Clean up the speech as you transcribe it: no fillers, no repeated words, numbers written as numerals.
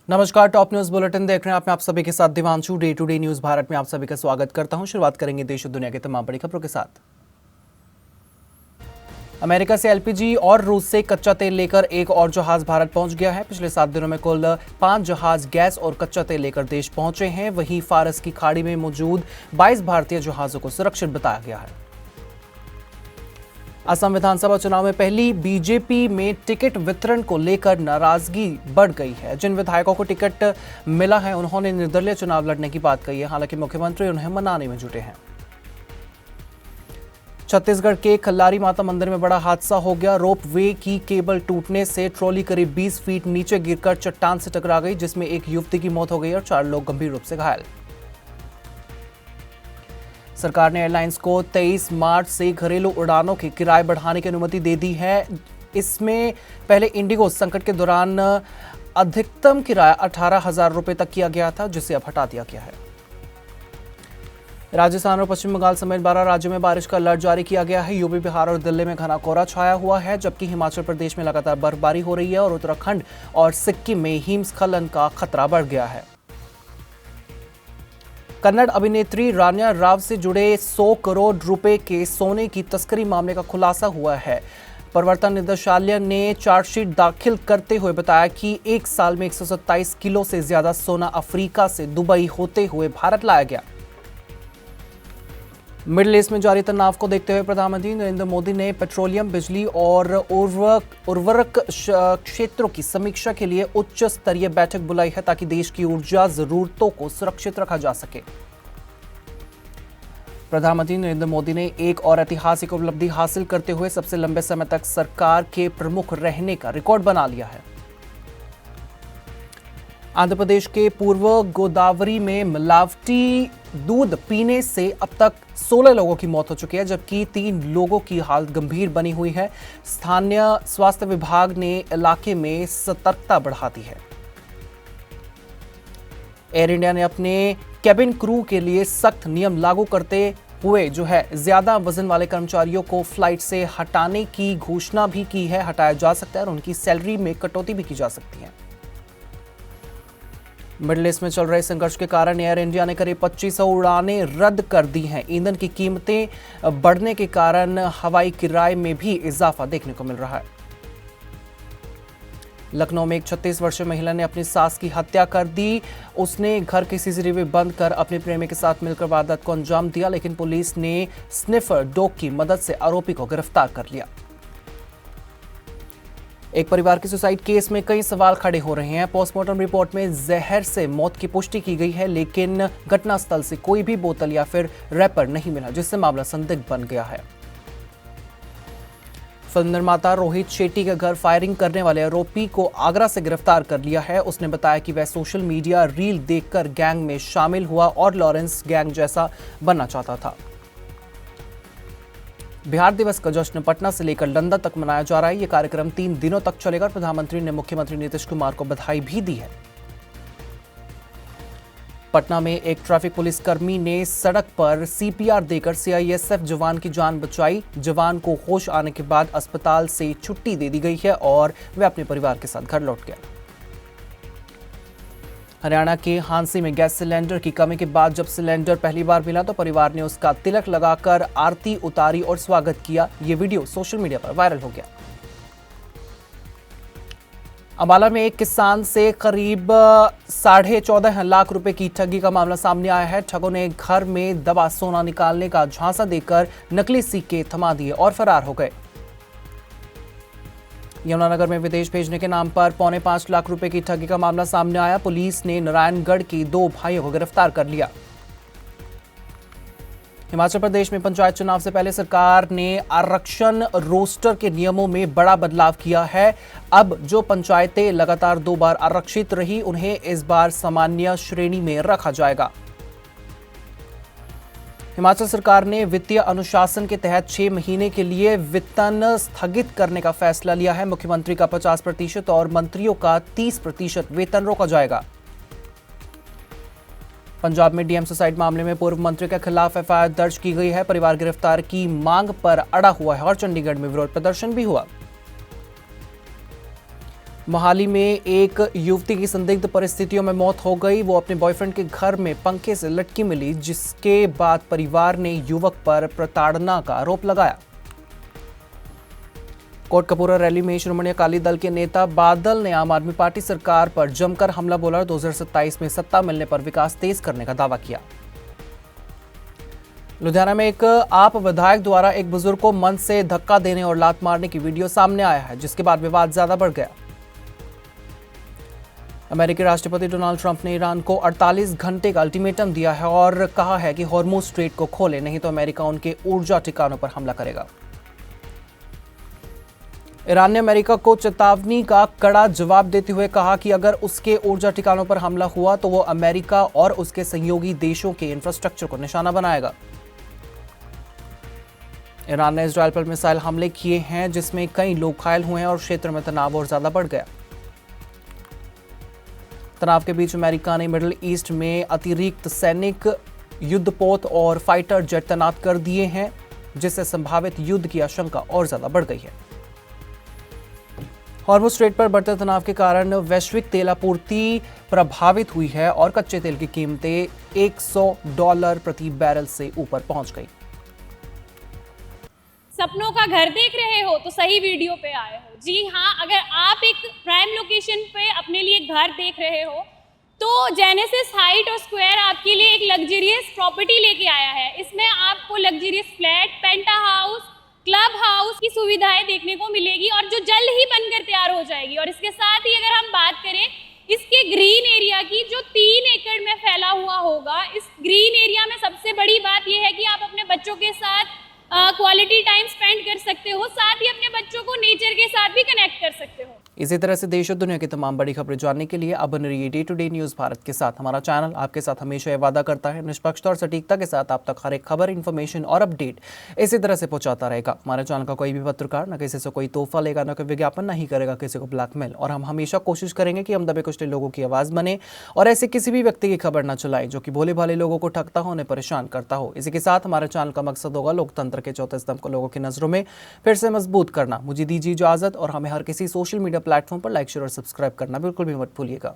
नमस्कार, top news bulletin देख रहे हैं आप सभी के साथ Divanshu. Day to Day News Bharat में आप सभी का स्वागत करता हूं। शुरुआत करेंगे देश और दुनिया की तमाम बड़ी खबरों के साथ। अमेरिका से एलपीजी और रूस से कच्चा तेल लेकर एक और जहाज भारत पहुंच गया है। पिछले 7 दिनों में कुल 5 जहाज गैस और कच्चा तेल लेकर देश पहुंचे हैं। वहीं फारस की खाड़ी में मौजूद 22 भारतीय जहाजों को सुरक्षित बताया गया है। असम विधानसभा चुनाव में पहली बीजेपी में टिकट वितरण को लेकर नाराजगी बढ़ गई है। जिन विधायकों को टिकट मिला है उन्होंने निर्दलीय चुनाव लड़ने की बात कही है। हालांकि मुख्यमंत्री उन्हें मनाने में जुटे हैं। छत्तीसगढ़ के खल्लारी माता मंदिर में बड़ा हादसा हो गया। रोप वे की केबल टूटने से ट्रॉली करीब 20 फीट नीचे गिरकर चट्टान से टकरा गई, जिसमें एक युवती की मौत हो गई और 4 लोग गंभीर रूप से घायल। सरकार ने एयरलाइंस को 23 मार्च से घरेलू उड़ानों के किराए बढ़ाने की अनुमति दे दी है। इसमें पहले इंडिगो संकट के दौरान अधिकतम किराया 18,000 रुपए तक किया गया था, जिसे अब हटा दिया गया है। राजस्थान और पश्चिम बंगाल समेत 12 राज्यों में बारिश का अलर्ट जारी किया गया है। यूपी, बिहार और दिल्ली में घना कोहरा छाया हुआ है, जबकि हिमाचल प्रदेश में लगातार बर्फबारी हो रही है और उत्तराखंड और सिक्किम में हिमस्खलन का खतरा बढ़ गया है। कन्नड़ अभिनेत्री रान्या राव से जुड़े 100 करोड़ रुपए के सोने की तस्करी मामले का खुलासा हुआ है। प्रवर्तन निदेशालय ने चार्जशीट दाखिल करते हुए बताया कि एक साल में 127 किलो से ज्यादा सोना अफ्रीका से दुबई होते हुए भारत लाया गया। मिडिल ईस्ट में जारी तनाव को देखते हुए प्रधानमंत्री नरेंद्र मोदी ने पेट्रोलियम, बिजली और उर्वरक क्षेत्रों की समीक्षा के लिए उच्च स्तरीय बैठक बुलाई है, ताकि देश की ऊर्जा जरूरतों को सुरक्षित रखा जा सके। प्रधानमंत्री नरेंद्र मोदी ने एक और ऐतिहासिक उपलब्धि हासिल करते हुए सबसे लंबे समय तक सरकार के प्रमुख रहने का रिकॉर्ड बना लिया है। आंध्र प्रदेश के पूर्व गोदावरी में मिलावटी दूध पीने से अब तक 16 लोगों की मौत हो चुकी है, जबकि 3 लोगों की हालत गंभीर बनी हुई है। स्थानीय स्वास्थ्य विभाग ने इलाके में सतर्कता बढ़ा दी है। एयर इंडिया ने अपने कैबिन क्रू के लिए सख्त नियम लागू करते हुए ज्यादा वजन वाले कर्मचारियों को फ्लाइट से हटाने की घोषणा भी की है। हटाया जा सकता है और उनकी सैलरी में कटौती भी की जा सकती है। मिडिल ईस्ट में चल रहे संघर्ष के कारण एयर इंडिया ने करीब 2500 उड़ानें रद्द कर दी हैं। ईंधन की कीमतें बढ़ने के कारण हवाई किराए में भी इजाफा देखने को मिल रहा है। लखनऊ में एक 36 वर्षीय महिला ने अपनी सास की हत्या कर दी। उसने घर की सीसीटीवी बंद कर अपने प्रेमी के साथ मिलकर वारदात को अंजाम दिया, लेकिन पुलिस ने स्निफर डॉग की मदद से आरोपी को गिरफ्तार कर लिया। एक परिवार के सुसाइड केस में कई सवाल खड़े हो रहे हैं। पोस्टमार्टम रिपोर्ट में जहर से मौत की पुष्टि की गई है, लेकिन घटनास्थल से कोई भी बोतल या फिर रैपर नहीं मिला, जिससे मामला संदिग्ध बन गया है। फिल्म निर्माता रोहित शेट्टी के घर फायरिंग करने वाले आरोपी को आगरा से गिरफ्तार कर लिया है। उसने बताया कि वह सोशल मीडिया रील देखकर गैंग में शामिल हुआ और लॉरेंस गैंग जैसा बनना चाहता था। बिहार दिवस का जश्न पटना से लेकर लंदन तक मनाया जा रहा है। यह कार्यक्रम 3 दिनों तक चलेगा। प्रधानमंत्री ने मुख्यमंत्री नीतीश कुमार को बधाई भी दी है। पटना में एक ट्रैफिक पुलिसकर्मी ने सड़क पर सीपीआर देकर सीआईएसएफ जवान की जान बचाई। जवान को होश आने के बाद अस्पताल से छुट्टी दे दी गई है और वह अपने परिवार के साथ घर लौट गया। हरियाणा के हांसी में गैस सिलेंडर की कमी के बाद जब सिलेंडर पहली बार मिला तो परिवार ने उसका तिलक लगाकर आरती उतारी और स्वागत किया। ये वीडियो सोशल मीडिया पर वायरल हो गया। अंबाला में एक किसान से करीब 14.5 लाख रुपए की ठगी का मामला सामने आया है। ठगों ने घर में दबा सोना निकालने का झांसा देकर नकली सिक्के थमा दिए और फरार हो गए। यमुनानगर में विदेश भेजने के नाम पर 4.25 लाख रुपए की ठगी का मामला सामने आया। पुलिस ने नारायणगढ़ के 2 भाइयों को गिरफ्तार कर लिया। हिमाचल प्रदेश में पंचायत चुनाव से पहले सरकार ने आरक्षण रोस्टर के नियमों में बड़ा बदलाव किया है। अब जो पंचायतें लगातार 2 बार आरक्षित रही, उन्हें इस बार सामान्य श्रेणी में रखा जाएगा। हिमाचल सरकार ने वित्तीय अनुशासन के तहत 6 महीने के लिए वेतन स्थगित करने का फैसला लिया है। मुख्यमंत्री का 50% और मंत्रियों का 30% वेतन रोका जाएगा। पंजाब में डीएम सुसाइड मामले में पूर्व मंत्री के खिलाफ एफआईआर दर्ज की गई है। परिवार गिरफ्तार की मांग पर अड़ा हुआ है और चंडीगढ़ में विरोध प्रदर्शन भी हुआ। मोहाली में एक युवती की संदिग्ध परिस्थितियों में मौत हो गई। वो अपने बॉयफ्रेंड के घर में पंखे से लटकी मिली, जिसके बाद परिवार ने युवक पर प्रताड़ना का आरोप लगाया। कोटकपूरा रैली में श्रोमणी अकाली दल के नेता बादल ने आम आदमी पार्टी सरकार पर जमकर हमला बोला। 2027 में सत्ता मिलने पर विकास तेज करने का दावा किया। लुधियाना में एक आप विधायक द्वारा एक बुजुर्ग को मंच से धक्का देने और लात मारने की वीडियो सामने आया है, जिसके बाद विवाद ज्यादा बढ़ गया। अमेरिकी राष्ट्रपति डोनाल्ड ट्रंप ने ईरान को 48 घंटे का अल्टीमेटम दिया है और कहा है कि हॉर्मुज स्ट्रेट को खोले, नहीं तो अमेरिका उनके ऊर्जा ठिकानों पर हमला करेगा। ईरान ने अमेरिका को चेतावनी का कड़ा जवाब देते हुए कहा कि अगर उसके ऊर्जा ठिकानों पर हमला हुआ तो वो अमेरिका और उसके सहयोगी देशों के इंफ्रास्ट्रक्चर को निशाना बनाएगा। ईरान ने इजराइल पर मिसाइल हमले किए हैं, जिसमें कई लोग घायल हुए हैं और क्षेत्र में तनाव और ज्यादा बढ़ गया। तनाव के बीच अमेरिका ने मिडिल ईस्ट में अतिरिक्त सैनिक युद्धपोत और फाइटर जेट तैनात कर दिए हैं, जिससे संभावित युद्ध की आशंका और ज्यादा बढ़ गई है। हॉर्मुज स्ट्रेट पर बढ़ते तनाव के कारण वैश्विक तेल आपूर्ति प्रभावित हुई है और कच्चे तेल की कीमतें $100 प्रति बैरल से ऊपर पहुंच गई। सपनों का घर देख रहे हो तो सही वीडियो पे आए हो। जी हाँ, अगर आप एक प्राइम लोकेशन पे अपने लिए घर देख रहे हो तो जेनेसिस हाइट और स्क्वायर आपके लिए एक लग्जरियस प्रॉपर्टी लेके आया है। इसमें आपको लग्जरियस फ्लैट, पेंटा हाउस, क्लब हाउस की सुविधाएं देखने को मिलेगी और जो जल्द ही बनकर तैयार हो जाएगी। और इसके साथ ही अगर हम बात करें इसके ग्रीन एरिया की, जो 3 एकड़ में फैला हुआ होगा, इस ग्रीन एरिया में सबसे बड़ी बात यह है कि आप अपने बच्चों के साथ क्वालिटी टाइम स्पेंड कर सकते हो, साथ ही अपने बच्चों को नेचर के साथ भी कनेक्ट कर सकते हो। इसी तरह से देश और दुनिया की तमाम बड़ी खबरें जानने के लिए अब बने रहिए Day to Day News Bharat के साथ। हमारा चैनल आपके साथ हमेशा ये वादा करता है निष्पक्षता और सटीकता के साथ आप तक हर एक खबर, इन्फॉर्मेशन और अपडेट इसी तरह से पहुंचाता रहेगा। हमारे चैनल का कोई भी पत्रकार न किसी से कोई तोहफा लेगा, न कोई विज्ञापन नहीं करेगा किसी को ब्लैकमेल, और हम हमेशा कोशिश करेंगे कि हम दबे कुचले लोगों की आवाज बने और ऐसे किसी भी व्यक्ति की खबर न चलाएं जो कि भोले भाले लोगों को ठगता हो, उन्हें परेशान करता हो। इसी के साथ हमारे चैनल का मकसद होगा लोकतंत्र के चौथे स्तंभ को लोगों की नजरों में फिर से मजबूत करना। मुझे दीजिए इजाजत और हमें हर किसी सोशल मीडिया प्लेटफॉर्म पर लाइक, शेयर और सब्सक्राइब करना बिल्कुल भी मत भूलिएगा।